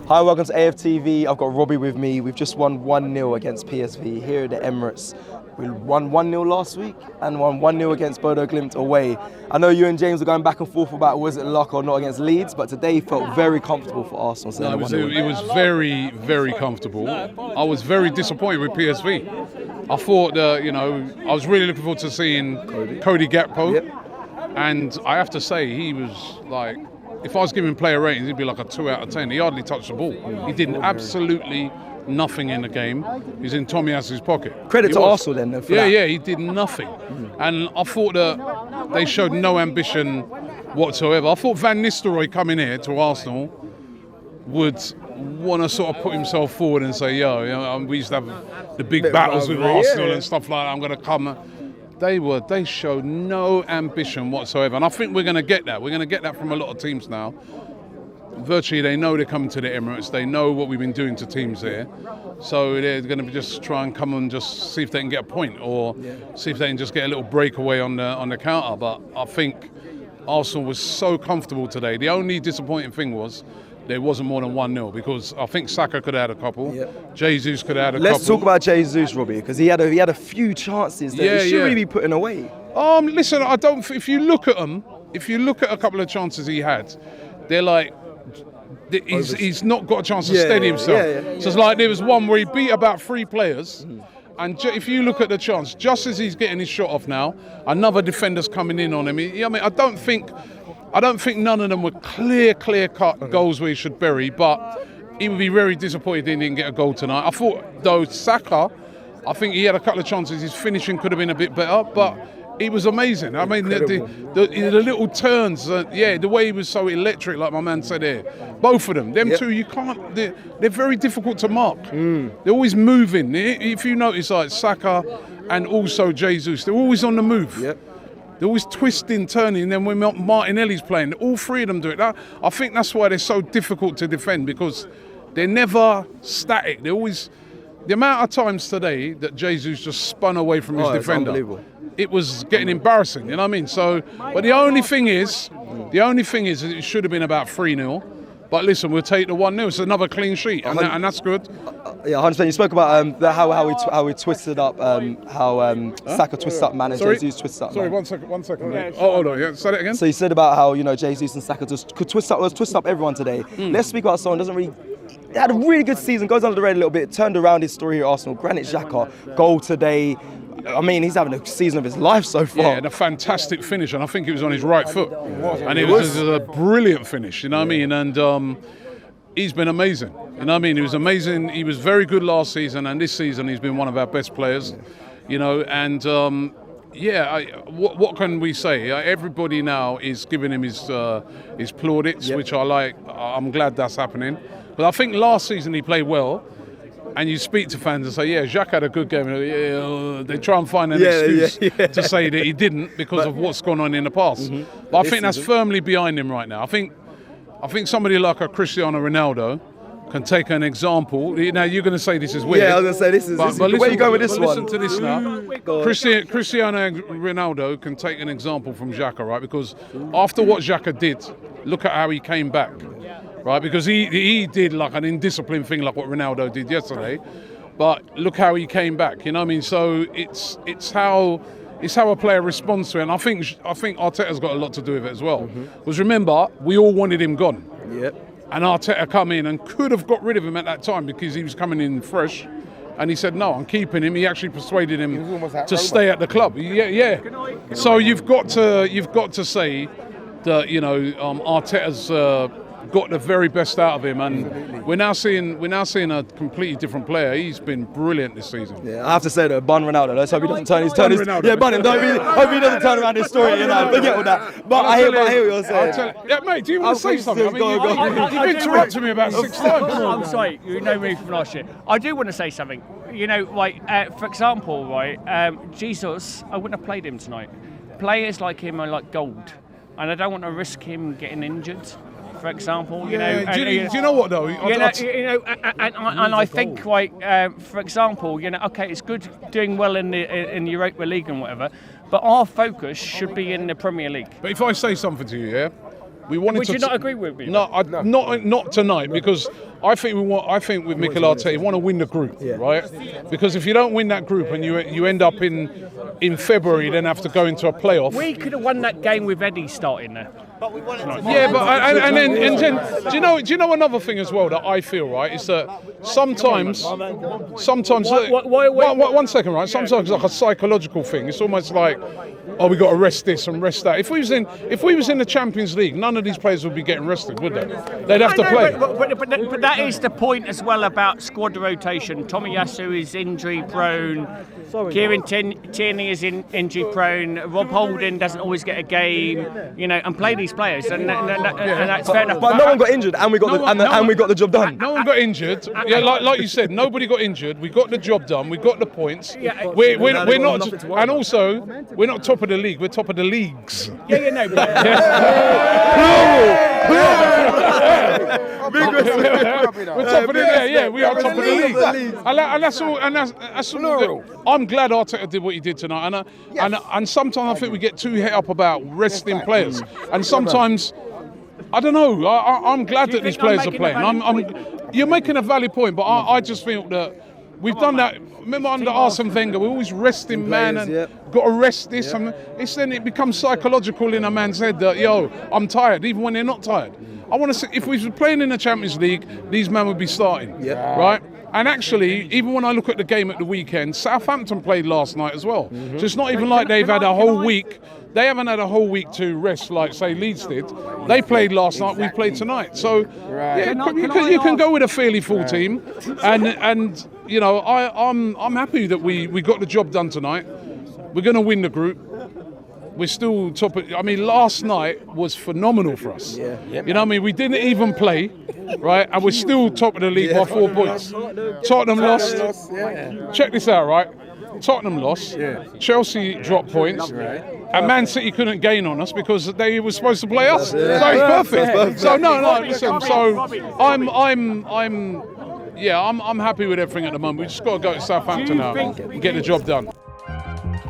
Hi, welcome to AFTV. I've got Robbie with me. We've just won 1-0 against PSV here at the Emirates. We won 1-0 last week and won 1-0 against Bodo Glimt away. I know you and James were going back and forth about was it luck or not against Leeds, but today felt very comfortable for Arsenal. So no, it was very, very comfortable. I was very disappointed with PSV. I thought that, I was really looking forward to seeing Cody Gakpo. Yep. And I have to say, he was like, if I was giving player ratings, he'd be like a 2 out of 10. He hardly touched the ball. He did absolutely nothing in the game. He's in Tomias's pocket. Credit to Arsenal then for that. Yeah, he did nothing. And I thought that they showed no ambition whatsoever. I thought Van Nistelrooy coming here to Arsenal would want to sort of put himself forward and say, we used to have the big battles with Arsenal and stuff like that. I'm going to come. They showed no ambition whatsoever. And I think we're going to get that. We're going to get that from a lot of teams now. Virtually, they know they're coming to the Emirates. They know what we've been doing to teams there. So they're going to just try and come and just see if they can get a point or see if they can just get a little breakaway on the counter. But I think Arsenal was so comfortable today. The only disappointing thing was there wasn't more than 1-0 because I think Xhaka could have had a couple. Yep. Jesus could have had a couple. Let's talk about Jesus, Robbie, because he had a few chances that he should really be putting away. Listen, I don't. If you look at them, if you look at a couple of chances he had, they're like. He's not got a chance to steady himself. So it's like there was one where he beat about 3 players, and if you look at the chance, just as he's getting his shot off now, another defender's coming in on him. I don't think none of them were clear-cut goals where he should bury, but he would be very disappointed he didn't get a goal tonight. I thought, though, Xhaka, I think he had a couple of chances. His finishing could have been a bit better, but he was amazing. I mean, the little turns, the way he was so electric, like my man said here. Both of them. Them two, you can't, they're very difficult to mark. They're always moving. If you notice, like Xhaka and also Jesus, they're always on the move. Yep. They're always twisting, turning, and then when Martinelli's playing, all 3 of them do it. I think that's why they're so difficult to defend, because they're never static. They're always, the amount of times today that Jesus just spun away from his defender, it was getting embarrassing, you know what I mean? So, but the only thing is it should have been about 3-0. But listen, we'll take the 1-0. It's another clean sheet, and that's good. Yeah, 100%. You spoke about how we twisted up, Xhaka twisted up man and Jesus twisted up man. Sorry, one second. Mate. Hold on, say it again. So you said about how Jesus and Xhaka just could twist up everyone today. Let's speak about someone who had a really good season, goes under the radar a little bit, turned around his story here at Arsenal. Granit Xhaka, goal today. I mean, he's having a season of his life so far. Yeah, and a fantastic finish, and I think it was on his right foot. And it was a brilliant finish, you know what I mean? And he's been amazing, you know what I mean? He was amazing. He was very good last season, and this season he's been one of our best players, and what can we say? Everybody now is giving him his plaudits, which I like. I'm glad that's happening. But I think last season he played well. And you speak to fans and say, Xhaka had a good game. They try and find an excuse to say that he didn't because of what's gone on in the past. But I think that's firmly behind him right now. I think somebody like a Cristiano Ronaldo can take an example. Now, you're going to say this is weird. Yeah, I was going to say this is where you go with this one? Listen to this now. Cristiano Ronaldo can take an example from Xhaka, right? Because after what Xhaka did, look at how he came back. Right, because he did like an indisciplined thing like what Ronaldo did yesterday, but look how he came back. You know what I mean? So it's how a player responds to it, and I think Arteta's got a lot to do with it as well. Because remember, we all wanted him gone. Yep. And Arteta come in and could have got rid of him at that time because he was coming in fresh, and he said no, I'm keeping him. He actually persuaded him to stay at the club. Yeah. So you've got to say that Arteta's. Got the very best out of him, and we're now seeing a completely different player. He's been brilliant this season. Yeah, I have to say that Bun Ronaldo. Let's hope he doesn't turn his bun him. Hope he doesn't turn around his story. Forget all that. But I hear what you're saying. Mate, do you want to say something? You've interrupted me about 6 times. I'm sorry, you know me from last year. I do want to say something. For example, Jesus, I wouldn't have played him tonight. Players like him are like gold, and I don't want to risk him getting injured. For example, do you know what though? And I think, for example, okay, it's good doing well in the Europa League and whatever, but our focus should be in the Premier League. But if I say something to you, we wanted Would you not agree with me? No, not tonight, because I think with Mikel Arteta, you want to win the group, right? Because if you don't win that group and you end up in February, then have to go into a playoff. We could have won that game with Eddie starting there. Yeah, but and then do you know another thing as well that I feel, right, is that sometimes one second, right? Sometimes it's like a psychological thing. It's almost like, oh, we got to rest this and rest that. If we was in the Champions League, none of these players would be getting rested, would they? They'd have to play. But that is the point as well about squad rotation. Tomiyasu is injury prone. Kieran Tierney is injury prone. Rob Holding doesn't always get a game, and play these players, and that's fair enough. But no one got injured, and we got the job done. No one got injured. Yeah, like you said, nobody got injured. We got the job done. We got the points. We're not, and also we're not top of the league. We're top of the leagues. We're top of the we are top of the league, and that's all. And that's all. I'm glad Arteta did what he did tonight, and sometimes I think we get too hit up about resting players, and sometimes I don't know. I'm glad that these players are playing. You're making a valid point, but I just feel that we've done that. Remember under Arsene Wenger, we're always resting man and got to rest this. And then it becomes psychological in a man's head that, I'm tired, even when they're not tired. I want to see, if we were playing in the Champions League, these men would be starting, right? And actually, even when I look at the game at the weekend, Southampton played last night as well. So it's not even like they've had a whole week. They haven't had a whole week to rest like, say, Leeds did. They played last night, we played tonight. So you can go with a fairly full team. And I'm happy that we got the job done tonight. We're going to win the group. We're still top of, last night was phenomenal for us. We didn't even play, right? And we're still top of the league by 4 points. Tottenham lost. Check this out, right? Tottenham lost. Chelsea dropped points. And Man City couldn't gain on us because they were supposed to play us. So it's perfect. So listen. So I'm happy with everything at the moment. We just got to go to Southampton now and get the job done.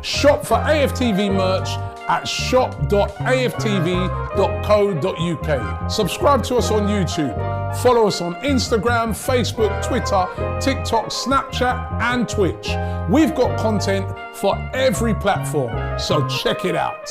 Shop for AFTV merch at shop.aftv.co.uk. Subscribe to us on YouTube. Follow us on Instagram, Facebook, Twitter, TikTok, Snapchat, and Twitch. We've got content for every platform, so check it out.